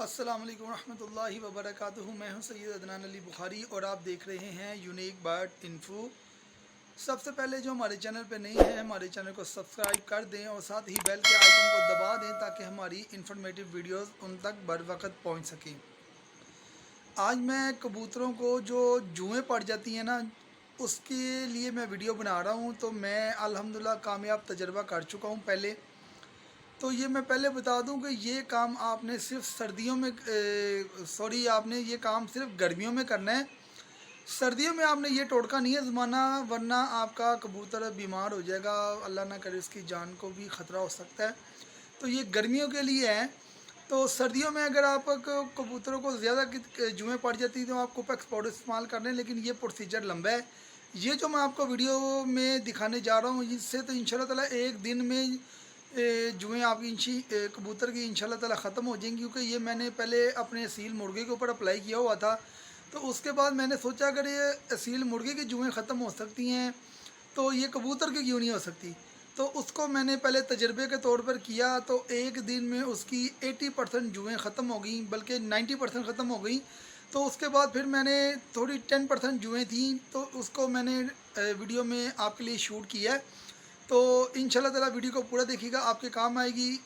अस्सलाम वालेकुम रहमतुल्लाहि व बरकातुहू। मैं हूं सैयद अदनान अली बुखारी और आप देख रहे हैं यूनिक बर्ड इन्फो। सबसे पहले जो हमारे चैनल पे नए हैं हमारे चैनल को सब्सक्राइब कर दें और साथ ही बेल के आइकन को दबा दें ताकि हमारी इंफॉर्मेटिव वीडियोस उन तक बर वक्त पहुँच सकें। आज मैं कबूतरों को जो जुएँ पड़ जाती हैं ना, उसके लिए मैं वीडियो बना रहा हूँ। तो मैं अल्हम्दुलिल्लाह कामयाब तजर्बा कर चुका हूँ पहले। तो ये मैं पहले बता दूं कि ये काम आपने सिर्फ सर्दियों में आपने ये काम सिर्फ गर्मियों में करना है। सर्दियों में आपने ये टोटका नहीं आजमाना, वरना आपका कबूतर बीमार हो जाएगा, अल्लाह ना करे उसकी जान को भी ख़तरा हो सकता है। तो ये गर्मियों के लिए है। तो सर्दियों में अगर आप कबूतरों को ज़्यादा जुएँ पड़ जाती तो आप कुपेक्स पाउडर इस्तेमाल कर लें, लेकिन ये प्रोसीजर लंबा है। ये जो मैं आपको वीडियो में दिखाने जा रहा हूँ, इससे तो इंशाल्लाह ताला एक दिन में जुएँ आपकी कबूतर की इंशाल्लाह ताला ख़त्म हो जाएंगी। क्योंकि ये मैंने पहले अपने असील मुर्गे के ऊपर अप्लाई किया हुआ था। तो उसके बाद मैंने सोचा अगर ये असील मुर्गे की जुएँ ख़त्म हो सकती हैं तो ये कबूतर की क्यों नहीं हो सकती। तो उसको मैंने पहले तजर्बे के तौर पर किया, तो एक दिन में उसकी 80% जुएँ ख़त्म हो गई, बल्कि 90% ख़त्म हो गई। तो उसके बाद फिर मैंने थोड़ी 10% जुएँ थी, तो उसको मैंने वीडियो में आपके लिए शूट किया है। तो इंशाल्लाह ताला वीडियो को पूरा देखिएगा, आपके काम आएगी।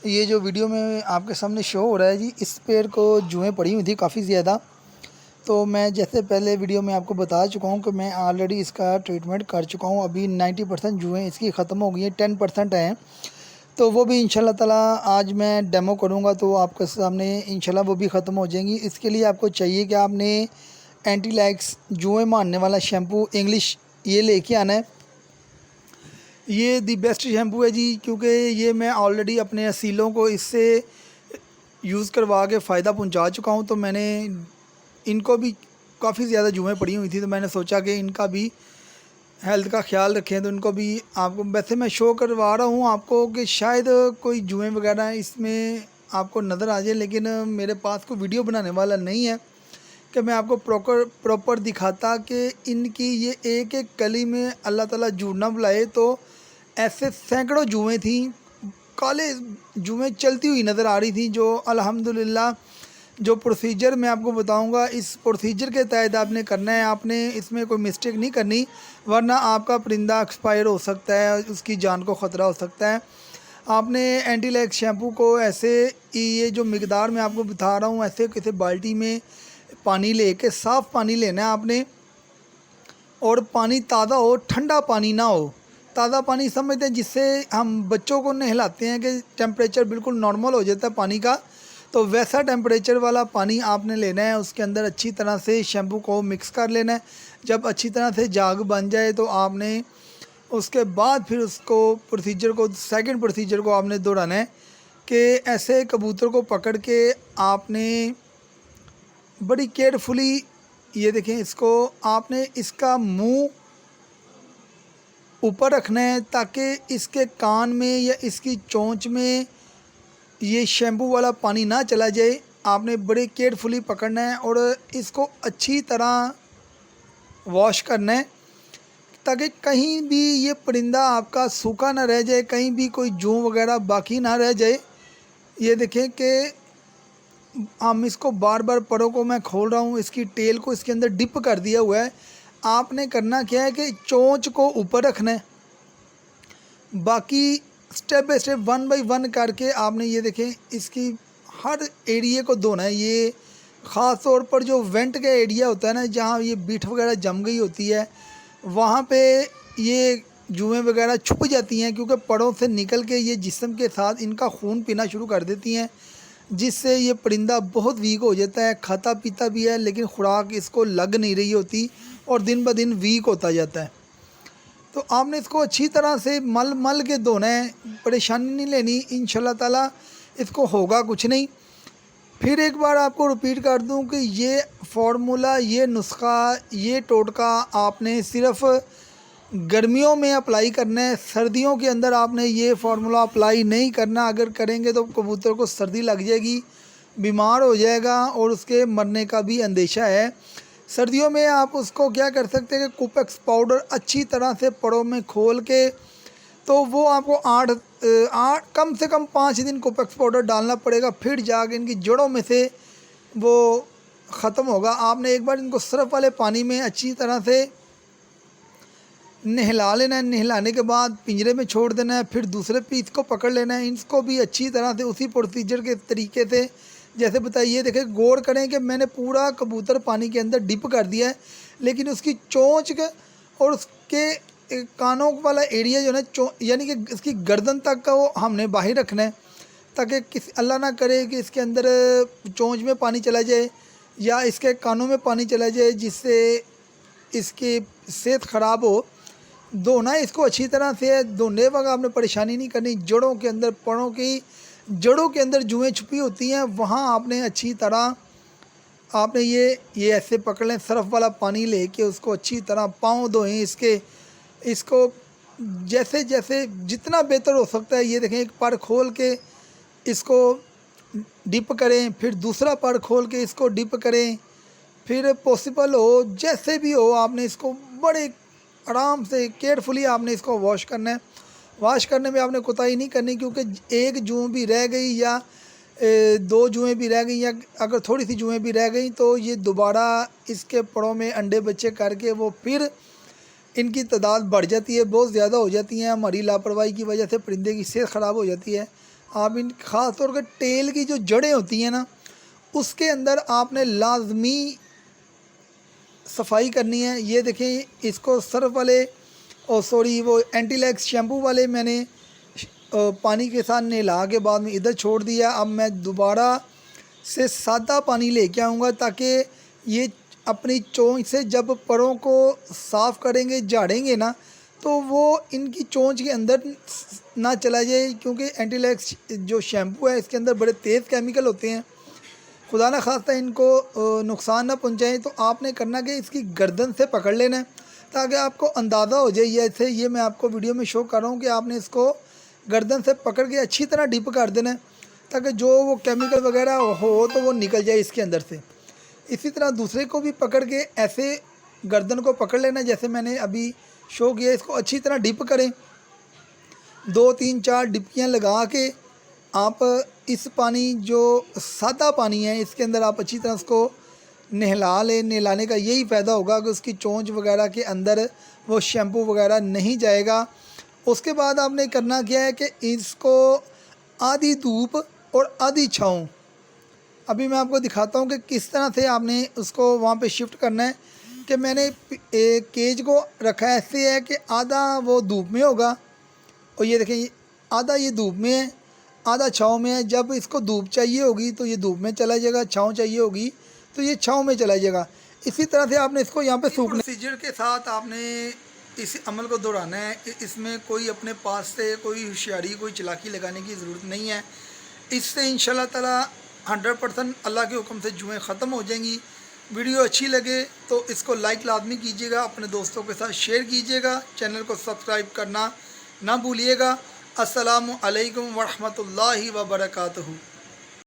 ये जो वीडियो में आपके सामने शो हो रहा है जी, इस पेड़ को जुएँ पड़ी हुई थी काफ़ी ज़्यादा। तो मैं जैसे पहले वीडियो में आपको बता चुका हूँ कि मैं ऑलरेडी इसका ट्रीटमेंट कर चुका हूँ। अभी 90% जुएँ इसकी ख़त्म हो गई हैं, 10% हैं। तो वो भी इंशाल्लाह ताला आज मैं डेमो करूँगा तो आपके सामने इंशाल्लाह वो भी ख़त्म हो जाएंगी। इसके लिए आपको चाहिए कि आपने एंटीलैक्स जुएँ मारने वाला शैम्पू इंग्लिश ये लेके आना है। ये दी बेस्ट शैम्पू है जी, क्योंकि ये मैं ऑलरेडी अपने असीलों को इससे यूज़ करवा के फ़ायदा पहुंचा चुका हूं। तो मैंने इनको भी काफ़ी ज़्यादा जुएँ पड़ी हुई थी, तो मैंने सोचा कि इनका भी हेल्थ का ख्याल रखें। तो इनको भी आपको वैसे मैं शो करवा रहा हूं आपको कि शायद कोई जुएँ वगैरह इसमें आपको नज़र आ जाए, लेकिन मेरे पास कोई वीडियो बनाने वाला नहीं है कि मैं आपको प्रॉपर दिखाता कि इनकी ये एक एक कली में अल्लाह ताला झूठ ना बुलाए। तो ऐसे सैकड़ों जुएँ थी, काले जुएँ चलती हुई नज़र आ रही थी, जो अल्हम्दुलिल्लाह जो प्रोसीजर मैं आपको बताऊंगा इस प्रोसीजर के तहत आपने करना है। आपने इसमें कोई मिस्टेक नहीं करनी, वरना आपका परिंदा एक्सपायर हो सकता है, उसकी जान को ख़तरा हो सकता है। आपने एंटीलैक्स शैम्पू को ऐसे ये जो मिकदार मैं आपको बता रहा हूँ, ऐसे किसी बाल्टी में पानी लेके साफ़ पानी लेना है आपने। और पानी ताज़ा हो, ठंडा पानी ना हो। ताज़ा पानी समझते हैं जिससे हम बच्चों को नहलाते हैं कि टेम्परेचर बिल्कुल नॉर्मल हो जाता है पानी का, तो वैसा टेम्परेचर वाला पानी आपने लेना है। उसके अंदर अच्छी तरह से शैम्पू को मिक्स कर लेना है। जब अच्छी तरह से जाग बन जाए तो आपने उसके बाद फिर उसको प्रोसीजर को सेकंड प्रोसीजर को आपने दोहराना है कि ऐसे कबूतर को पकड़ के आपने बड़ी केयरफुली, ये देखें, इसको आपने इसका मुंह ऊपर रखना है ताकि इसके कान में या इसकी चोंच में ये शैम्पू वाला पानी ना चला जाए। आपने बड़े केयरफुली पकड़ना है और इसको अच्छी तरह वॉश करना है ताकि कहीं भी ये परिंदा आपका सूखा ना रह जाए, कहीं भी कोई जू वगैरह बाकी ना रह जाए। ये देखें कि हम इसको बार बार परों को मैं खोल रहा हूँ, इसकी टेल को इसके अंदर डिप कर दिया हुआ है। आपने करना क्या है कि चोंच को ऊपर रखना है, बाकी स्टेप बाय स्टेप 1 बाय 1 करके आपने ये देखें इसकी हर एरिया को धोना है। ये ख़ास तौर पर जो वेंट का एरिया होता है ना, जहाँ ये बीठ वगैरह जम गई होती है, वहाँ पे ये जुएँ वगैरह छुप जाती हैं, क्योंकि परों से निकल के ये जिस्म के साथ इनका खून पीना शुरू कर देती हैं, जिससे ये परिंदा बहुत वीक हो जाता है। खाता पीता भी है लेकिन खुराक इसको लग नहीं रही होती और दिन ब दिन वीक होता जाता है। तो आपने इसको अच्छी तरह से मल मल के धोना है, परेशानी नहीं लेनी, इंशाल्लाह ताला इसको होगा कुछ नहीं। फिर एक बार आपको रिपीट कर दूं कि ये फार्मूला, ये नुस्खा, ये टोटका आपने सिर्फ़ गर्मियों में अप्लाई करना है। सर्दियों के अंदर आपने ये फार्मूला अप्लाई नहीं करना। अगर करेंगे तो कबूतर को सर्दी लग जाएगी, बीमार हो जाएगा और उसके मरने का भी अंदेशा है। सर्दियों में आप उसको क्या कर सकते हैं कि कुपेक्स पाउडर अच्छी तरह से परों में खोल के, तो वो आपको कम से कम 5 दिन कोपेक्स पाउडर डालना पड़ेगा, फिर जाके इनकी जड़ों में से वो ख़त्म होगा। आपने एक बार इनको सर्फ वाले पानी में अच्छी तरह से नहला लेना है। नहलाने के बाद पिंजरे में छोड़ देना है, फिर दूसरे पीस को पकड़ लेना है। इसको भी अच्छी तरह से उसी प्रोसीजर के तरीके से जैसे बताइए। देखें, गौर करें कि मैंने पूरा कबूतर पानी के अंदर डिप कर दिया है, लेकिन उसकी चोंच के और उसके कानों वाला एरिया जो है यानी कि इसकी गर्दन तक का वो हमने बाहर रखना है, ताकि किसी अल्लाह ना करे कि इसके अंदर चोंच में पानी चला जाए या इसके कानों में पानी चला जाए, जिससे इसकी सेहत ख़राब हो। धोना इसको अच्छी तरह से, धोने वक्त आपने परेशानी नहीं करनी। जड़ों के अंदर, पड़ों की जड़ों के अंदर जुएँ छुपी होती हैं, वहाँ आपने अच्छी तरह आपने ये ऐसे पकड़ लें, सर्फ वाला पानी लेके उसको अच्छी तरह पाँव धोएं इसको जैसे जैसे जितना बेहतर हो सकता है। ये देखें, एक पर खोल के इसको डिप करें, फिर दूसरा पर खोल के इसको डिप करें, फिर पॉसिबल हो जैसे भी हो आपने इसको बड़े आराम से केयरफुली आपने इसको वॉश करना है। वॉश करने में आपने कोताही नहीं करनी, क्योंकि एक जूँ भी रह गई या 2 जुएँ भी रह गई या अगर थोड़ी सी जुएँ भी रह गई तो ये दोबारा इसके पड़ों में अंडे बच्चे करके वो फिर इनकी तादाद बढ़ जाती है, बहुत ज़्यादा हो जाती हैं। हमारी लापरवाही की वजह से परिंदे की सेहत ख़राब हो जाती है। आप इन ख़ास तौर पर टेल की जो जड़ें होती हैं ना, उसके अंदर आपने लाजमी सफाई करनी है। ये देखें, इसको सर्फ वाले वो एंटीलैक्स शैम्पू वाले मैंने पानी के साथ नहला के बाद में इधर छोड़ दिया। अब मैं दोबारा से सादा पानी लेके आऊँगा, ताकि ये अपनी चोंच से जब परों को साफ़ करेंगे, झाड़ेंगे ना, तो वो इनकी चोंच के अंदर ना चला जाए, क्योंकि एंटीलैक्स जो शैम्पू है इसके अंदर बड़े तेज़ केमिकल होते हैं। खुदा न खास्ता इनको नुकसान ना पहुंचाए। तो आपने करना कि इसकी गर्दन से पकड़ लेना है, ताकि आपको अंदाज़ा हो जाए। जैसे ये मैं आपको वीडियो में शो कर रहा हूँ कि आपने इसको गर्दन से पकड़ के अच्छी तरह डिप कर देना है, ताकि जो वो केमिकल वगैरह हो तो वो निकल जाए इसके अंदर से। इसी तरह दूसरे को भी पकड़ के ऐसे गर्दन को पकड़ लेना, जैसे मैंने अभी शो किया। इसको अच्छी तरह डिप करें, 2 3 4 डिपकियाँ लगा के आप इस पानी जो सादा पानी है इसके अंदर आप अच्छी तरह उसको नहला लें। नहलाने का यही फ़ायदा होगा कि उसकी चोंच वगैरह के अंदर वो शैम्पू वगैरह नहीं जाएगा। उसके बाद आपने करना क्या है कि इसको आधी धूप और आधी छाँव, अभी मैं आपको दिखाता हूँ कि किस तरह से आपने उसको वहाँ पे शिफ्ट करना है। कि मैंने एक केज को रखा ऐसे है कि आधा वो धूप में होगा, और ये देखें आधा ये धूप में है, आधा छाँव में है। जब इसको धूप चाहिए होगी तो ये धूप में चला जाएगा, छाँव चाहिए होगी तो ये छाँव में चला जाएगा। इसी तरह से आपने इसको यहाँ पे सूखने प्रोसीजर के साथ आपने इस अमल को दोहराना है। इसमें कोई अपने पास से कोई होशियारी, कोई चालाकी लगाने की ज़रूरत नहीं है। इससे इंशाल्लाह ताला 100% अल्लाह के हुक्म से जुएँ ख़त्म हो जाएंगी। वीडियो अच्छी लगे तो इसको लाइक लाजमी कीजिएगा, अपने दोस्तों के साथ शेयर कीजिएगा, चैनल को सब्सक्राइब करना ना भूलिएगा। अस्सलामु अलैकुम व रहमतुल्लाहि व बरकातहू।